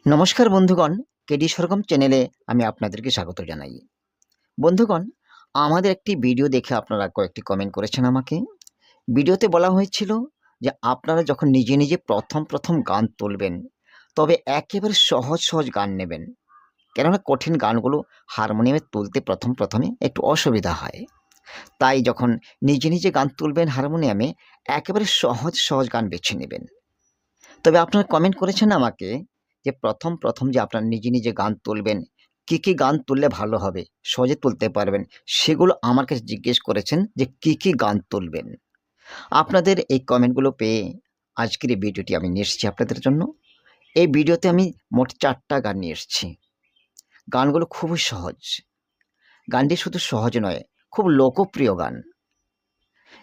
নমস্কার বন্ধুগণ, কেডি সরগম চ্যানেলে আমি আপনাদেরকে স্বাগত জানাই। বন্ধুগণ, আমাদের একটি ভিডিও দেখে আপনারা কয়েকটি কমেন্ট করেছেন আমাকে। ভিডিওতে বলা হয়েছিল যে আপনারা যখন নিজে নিজে প্রথম গান তুলবেন, তবে একেবারে সহজ গান নেবেন। কেননা কঠিন গানগুলো হারমোনিয়ামে তুলতে প্রথমে একটু অসুবিধা হয়। তাই যখন নিজে গান তুলবেন হারমোনিয়ামে, একেবারে সহজ গান বেছে নেবেন। তবে আপনারা কমেন্ট করেছেন আমাকে যে প্রথম যে আপনারা নিজে গান তুলবেন, কি গান তুললে ভালো হবে, সহজে তুলতে পারবেন, সেগুলো আমার কাছে জিজ্ঞেস করেছেন যে কি গান তুলবেন। আপনাদের এই কমেন্টগুলো পেয়ে আজকের এই ভিডিওটি আমি নিয়ে এসেছি আপনাদের জন্য। এই ভিডিওতে আমি মোট ৪ টা গান নিয়ে এসেছি। গানগুলো খুবই সহজ। গানটি শুধু সহজ নয়, খুব লোকপ্রিয় গান।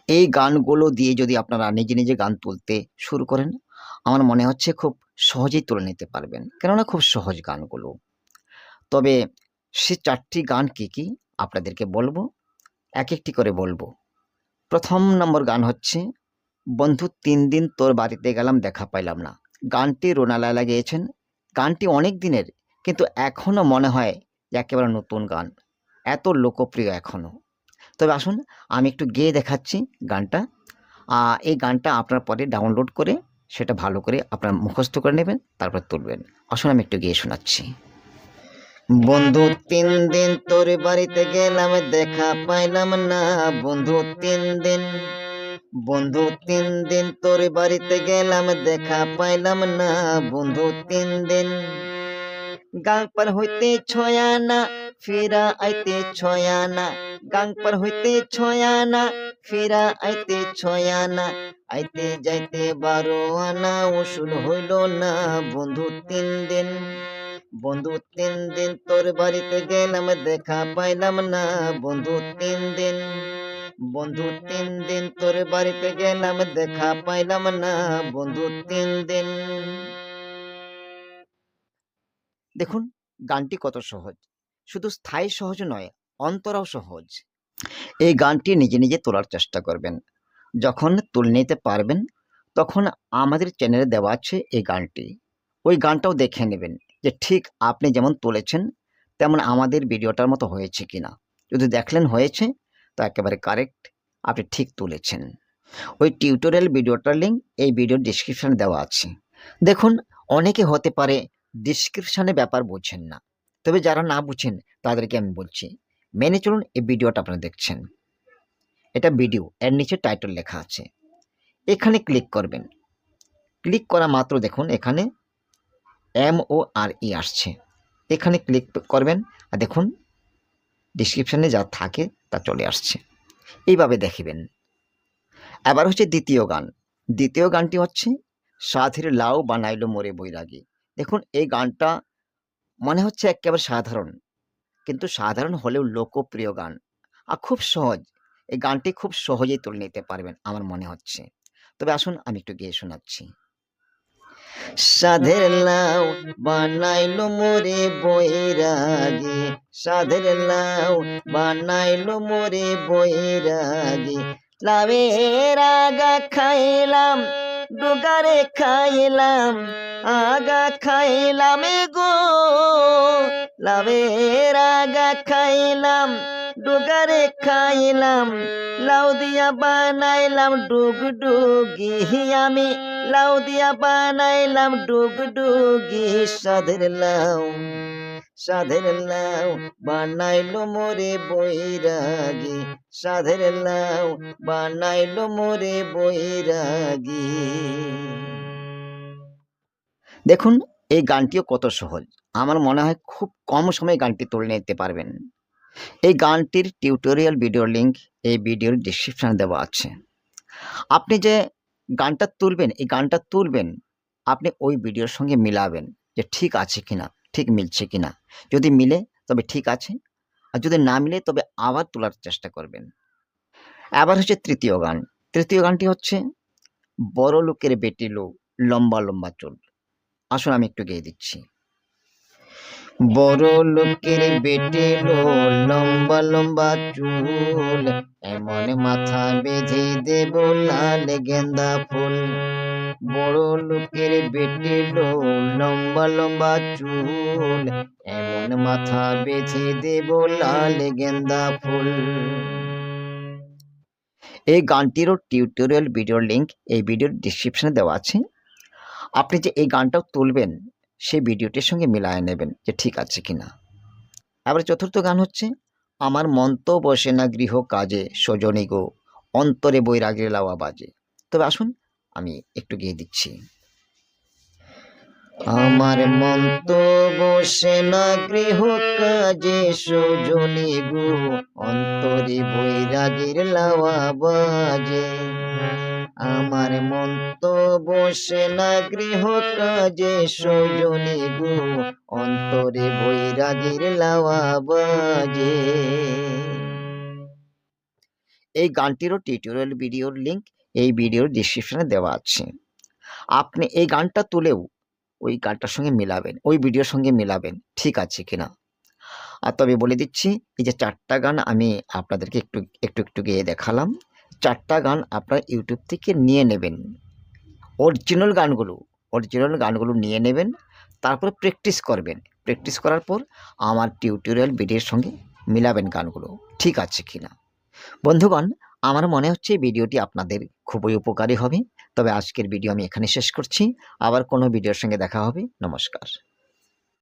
এই গানগুলো দিয়ে যদি আপনারা নিজে গান তুলতে শুরু করেন, আমার মনে হচ্ছে খুব সহজেই তুলে নিতে পারবেন। কেননা খুব সহজ গানগুলো। তবে সে ৪ টি গান কি আপনাদেরকে বলবো, একেকটি করে বলবো। ১ম নম্বর গান হচ্ছে, বন্ধু ৩ দিন তোর বাড়িতে গেলাম দেখা পাইলাম না। গানটি রুনা লায়লা গেয়েছেন। গানটি অনেক দিনের, কিন্তু এখনো মনে হয় যে একেবারে নতুন গান। এত লোকপ্রিয় এখনো। তবে আসুন আমি একটু গেয়ে দেখাচ্ছি গানটা। এই গানটা আপনারা পরে ডাউনলোড করে সেটা ভালো করে আপনারা মুখস্থ করে নেবেন, তারপর তুলবেন। আসুন আমি একটু গেয়ে শোনাচ্ছি। বন্ধু ৩ দিন তোর বাড়িতে গেলাম দেখা পাইলাম না। বন্ধু ৩ দিন তোর বাড়িতে গেলাম দেখা পাইলাম না। বন্ধু ৩ দিন গাং পার হইতে ছয়ানা ফিরা আইতে ছয়ানা। গাং পার হইতে ছয়ানা ফিরা আইতে ছয়ানা। আইতে যাইতে ১২ আনা উসুল হইল না। বন্ধু ৩ দিন তোর বাড়িতে গেলাম দেখা পাইলাম না। বন্ধু ৩ দিন তোর বাড়িতে গেলাম দেখা পাইলাম না। বন্ধু ৩ দিন। দেখুন গানটি কত সহজ। শুধু স্থায়ী সহজ নয়, অন্তরাও সহজ। এই গানটি নিজে তোলার চেষ্টা করবেন। যখন তুলে নিতে পারবেন, তখন আমাদের চ্যানেলে দেওয়া আছে এই গানটি। ওই গানটাও দেখে নেবেন যে ঠিক আপনি যেমন তুলেছেন, তেমন আমাদের ভিডিওটার মতো হয়েছে কিনা। যদি দেখলেন হয়েছে, তো একেবারে কারেক্ট, আপনি ঠিক তুলেছেন। ওই টিউটোরিয়াল ভিডিওটার লিঙ্ক এই ভিডিওর ডেসক্রিপশনে দেওয়া আছে। দেখুন, অনেকে হতে পারে ডেসক্রিপশনে ব্যাপার বুঝছেন না। তবে যারা না বুঝেন তাদেরকে আমি বলছি, মেনে চলুন এই ভিডিওটা আপনারা দেখছেন। এটা ভিডিও, এর নিচে টাইটেল লেখা আছে। এখানে ক্লিক করবেন। ক্লিক করা মাত্র দেখুন এখানে MORE আসছে। এখানে ক্লিক করবেন আর দেখুন ডেসক্রিপশনে যা থাকে তা চলে আসছে। এইভাবে দেখিবেন। এবার হচ্ছে দ্বিতীয় গান। দ্বিতীয় গানটি হচ্ছে, সাধের লাউ বানাইলো মোরে বৈরাগী। দেখুন এই গানটা মনে হচ্ছে একেবারে সাধারণ, কিন্তু সাধারণ হলেও লোকপ্রিয় গান আর খুব সহজ। এই গানটি খুব সহজেই তুলে নিতে পারবেন আমার মনে হচ্ছে। তবে আসুন আমি একটু গেয়ে শোনাচ্ছি। সাধের লাউ বানাইলো মোরে বৈরাগী। সাধের লাউ বানাইলো মোরে বৈরাগী। লাউয়ের আগা খাইলাম, ডুগারে খাইলাম, আগা খাইলাম গো। লাউয়ের আগা খাইলাম, ডুগারে খাইলাম, লাউ দিয়া বানাইলাম ডুগডুগি। আমি লাউ দিয়া বানাইলাম ডুগডুগি। সাধের লাউ বানাইলো মোরে বৈরাগী। সাধের লাউ বানাইলো মোরে বৈরাগী। দেখুন এই গানটিও কত সহজ। আমার মনে হয় খুব কম সময়ে গানটি তুলে নিতে পারবেন। এই গানটির টিউটোরিয়াল ভিডিওর লিঙ্ক এই ভিডিওর ডেসক্রিপশনে দেওয়া আছে। আপনি যে গানটা তুলবেন, এই গানটা তুলবেন, আপনি ওই ভিডিওর সঙ্গে মিলাবেন যে ঠিক আছে কিনা, ঠিক মিলছে কিনা। যদি মিলে তবে ঠিক আছে, আর যদি না মিলে তবে আবার তোলার চেষ্টা করবেন। আবার হচ্ছে তৃতীয় গান। তৃতীয় গানটি হচ্ছে, বড় লোকের বেটি লো, লম্বা চুল। আসুন আমি একটু গেয়ে দিচ্ছি। বড় লোকের বেটি লো, লম্বা চুল, এমন মাথা বেঁধে দেব লাল গেন্দা ফুল। বড় লোকের বেটে লো, লম্বা লম্বা চুল, এমন মাথা বেঁধে দেব লাল গেন্দা ফুল। এই গানটিরও টিউটোরিয়াল ভিডিওর লিঙ্ক এই ভিডিওর ডিসক্রিপশনে দেওয়া আছে। আপনি যে এই গানটাও তুলবেন সেই ভিডিওটির সঙ্গে মিলায়ে নেবেন যে ঠিক আছে কিনা। আবার চতুর্থ গান হচ্ছে, আমার মন তো বসে না গৃহ কাজে, সজনী গো অন্তরে বৈরাগের লাওয়া বাজে। তবে আসুন আমি একটু গেয়ে দিচ্ছি। আমার মন তো বসে না গৃহ কাজে, সজনী গো অন্তরে বৈরাগের লাওয়া বাজে। আমার মন তো বসে না গৃহ কাজে, সজনী গো অন্তরে বৈরাগের লাওয়া বাজে। এই গানটিরও টিউটোরিয়াল ভিডিওর লিঙ্ক এই ভিডিওর ডিসক্রিপশনে দেওয়া আছে। আপনি এই গানটা তুলেও ওই গানটার সঙ্গে মিলাবেন, ওই ভিডিওর সঙ্গে মিলাবেন ঠিক আছে কিনা। আর তবে বলে দিচ্ছি, এই যে 4টা গান আমি আপনাদেরকে একটু গেয়ে দেখালাম, 4টা গান আপনারা ইউটিউব থেকে নিয়ে নেবেন। অরিজিনাল গানগুলো নিয়ে নেবেন, তারপরে প্র্যাকটিস করবেন। প্র্যাকটিস করার পর আমার টিউটোরিয়াল ভিডিওর সঙ্গে মিলাবেন গানগুলো ঠিক আছে কিনা। বন্ধুগণ, আমার মনে হচ্ছে এই ভিডিওটি আপনাদের খুবই উপকারী হবে। তবে আজকের ভিডিও আমি এখানে শেষ করছি। আবার কোনো ভিডিওর সঙ্গে দেখা হবে। নমস্কার।